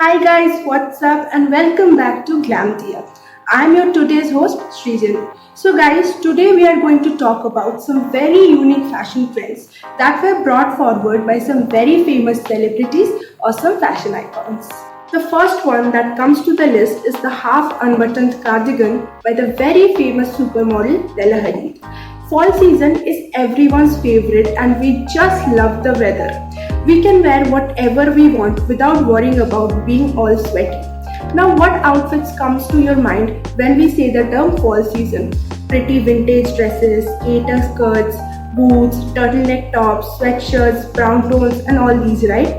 Hi guys, what's up and welcome back to Glamtia. I'm your today's host Srijan. So guys, today we are going to talk about some very unique fashion trends that were brought forward by some very famous celebrities or some fashion icons. The first one that comes to the list is the half unbuttoned cardigan by the very famous supermodel Bella Hadid. Fall season is everyone's favorite and we just love the weather. We can wear whatever we want without worrying about being all sweaty. Now what outfits comes to your mind when we say the term fall season? Pretty vintage dresses, gaiter skirts, boots, turtleneck tops, sweatshirts, brown tones and all these, right?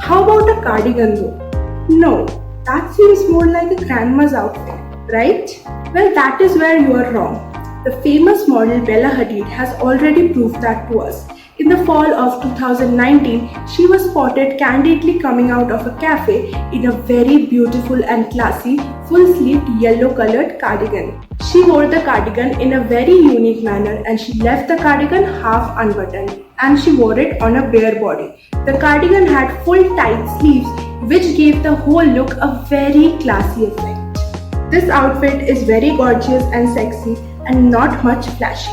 How about a cardigan though? No, that seems more like a grandma's outfit, right? Well, that is where you are wrong. The famous model Bella Hadid has already proved that to us. In the fall of 2019, she was spotted candidly coming out of a cafe in a very beautiful and classy full-sleeved yellow-colored cardigan. She wore the cardigan in a very unique manner and she left the cardigan half unbuttoned and she wore it on a bare body. The cardigan had full tight sleeves which gave the whole look a very classy effect. This outfit is very gorgeous and sexy and not much flashy.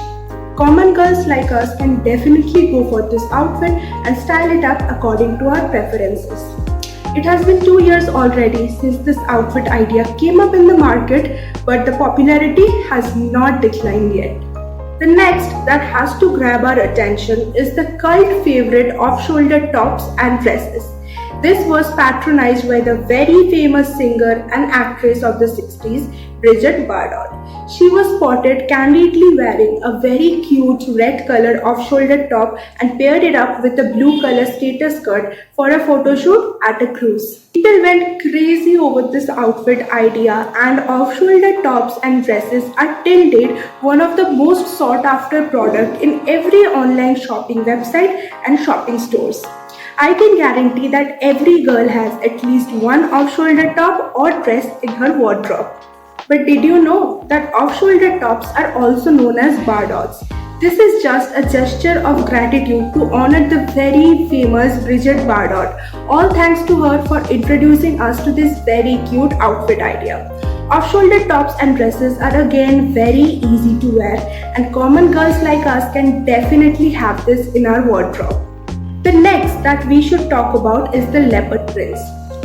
Common girls like us can definitely go for this outfit and style it up according to our preferences. It has been 2 years already since this outfit idea came up in the market, but the popularity has not declined yet. The next that has to grab our attention is the cult favorite off-shoulder tops and dresses. This was patronized by the very famous singer and actress of the 60s, Brigitte Bardot. She was spotted candidly wearing a very cute red color off-shoulder top and paired it up with a blue color skater skirt for a photo shoot at a cruise. People went crazy over this outfit idea and off-shoulder tops and dresses are till date one of the most sought after product in every online shopping website and shopping stores. I can guarantee that every girl has at least one off-shoulder top or dress in her wardrobe. But did you know that off-shoulder tops are also known as bardots? This is just a gesture of gratitude to honor the very famous Brigitte Bardot. All thanks to her for introducing us to this very cute outfit idea. Off-shoulder tops and dresses are again very easy to wear and common girls like us can definitely have this in our wardrobe. The next that we should talk about is the leopard prints.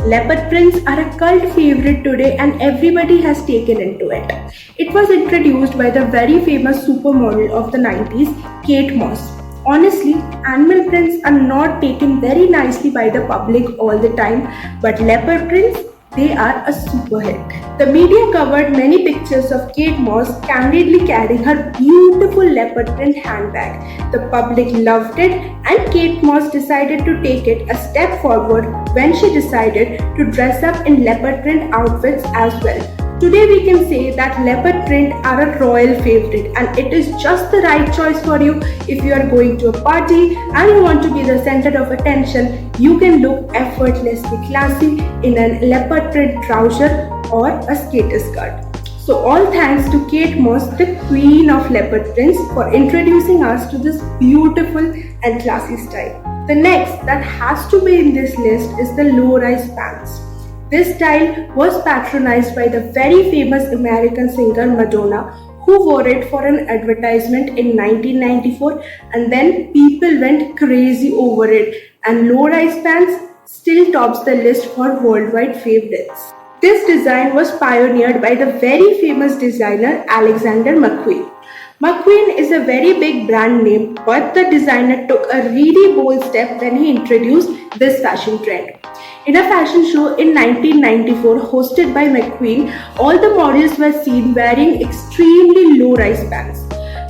Leopard prints are a cult favorite today and everybody has taken into it. It was introduced by the very famous supermodel of the 90s, Kate Moss. Honestly, animal prints are not taken very nicely by the public all the time, but leopard prints, they are a super hit. The media covered many pictures of Kate Moss candidly carrying her beautiful leopard print handbag. The public loved it and Kate Moss decided to take it a step forward when she decided to dress up in leopard print outfits as well. Today we can say that leopard print are a royal favorite and it is just the right choice for you if you are going to a party and you want to be the center of attention. You can look effortlessly classy in a leopard print trouser or a skater skirt. So all thanks to Kate Moss, the queen of leopard prints, for introducing us to this beautiful and classy style. The next that has to be in this list is the low-rise pants. This style was patronized by the very famous American singer Madonna, who wore it for an advertisement in 1994 and then people went crazy over it and low-rise pants still tops the list for worldwide favorites. This design was pioneered by the very famous designer Alexander McQueen. McQueen is a very big brand name, but the designer took a really bold step when he introduced this fashion trend. In a fashion show in 1994 hosted by McQueen, all the models were seen wearing extremely low-rise pants.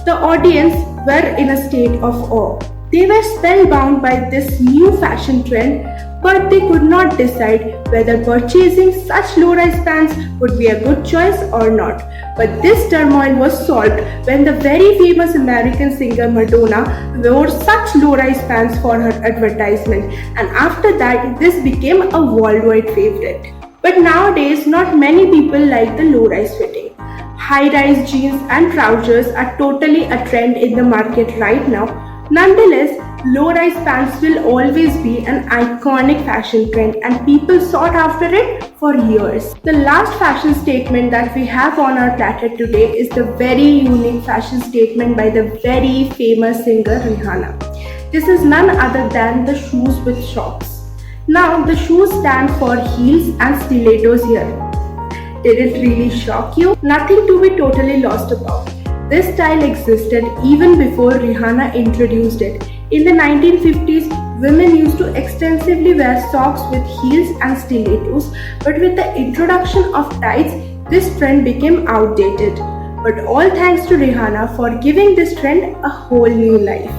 The audience were in a state of awe. They were spellbound by this new fashion trend, but they could not decide whether purchasing such low-rise pants would be a good choice or not. But this turmoil was solved when the very famous American singer Madonna wore such low-rise pants for her advertisement, and after that this became a worldwide favorite. But nowadays not many people like the low-rise fitting. High-rise jeans and trousers are totally a trend in the market right now. Nonetheless, Low-rise pants will always be an iconic fashion trend and people sought after it for years. The last fashion statement that we have on our platter today is the very unique fashion statement by the very famous singer Rihanna. This is none other than the shoes with socks. Now the shoes stand for heels and stilettos here. Did it really shock you? Nothing to be totally lost about. This style existed even before Rihanna introduced it. In the 1950s, women used to extensively wear socks with heels and stilettos, but with the introduction of tights, this trend became outdated. But all thanks to Rihanna for giving this trend a whole new life.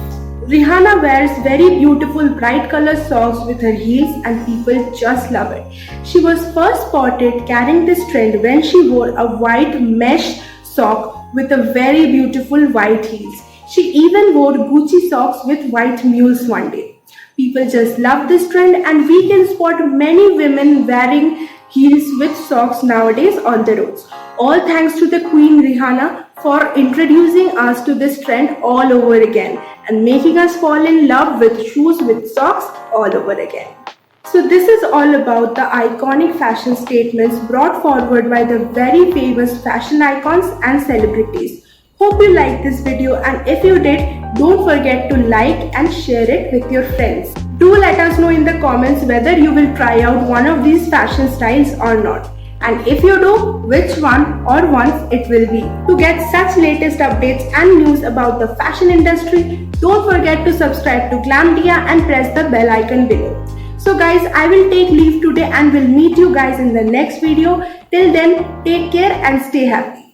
Rihanna wears very beautiful bright colored socks with her heels and people just love it. She was first spotted carrying this trend when she wore a white mesh sock with a very beautiful white heels. She even wore Gucci socks with white mules one day. People just love this trend and we can spot many women wearing heels with socks nowadays on the roads. All thanks to the Queen Rihanna for introducing us to this trend all over again and making us fall in love with shoes with socks all over again. So this is all about the iconic fashion statements brought forward by the very famous fashion icons and celebrities. Hope you liked this video, and if you did, don't forget to like and share it with your friends. Do let us know in the comments whether you will try out one of these fashion styles or not. And if you do, which one or ones it will be. To get such latest updates and news about the fashion industry, don't forget to subscribe to Glamdia and press the bell icon below. So guys, I will take leave today and will meet you guys in the next video. Till then, take care and stay happy.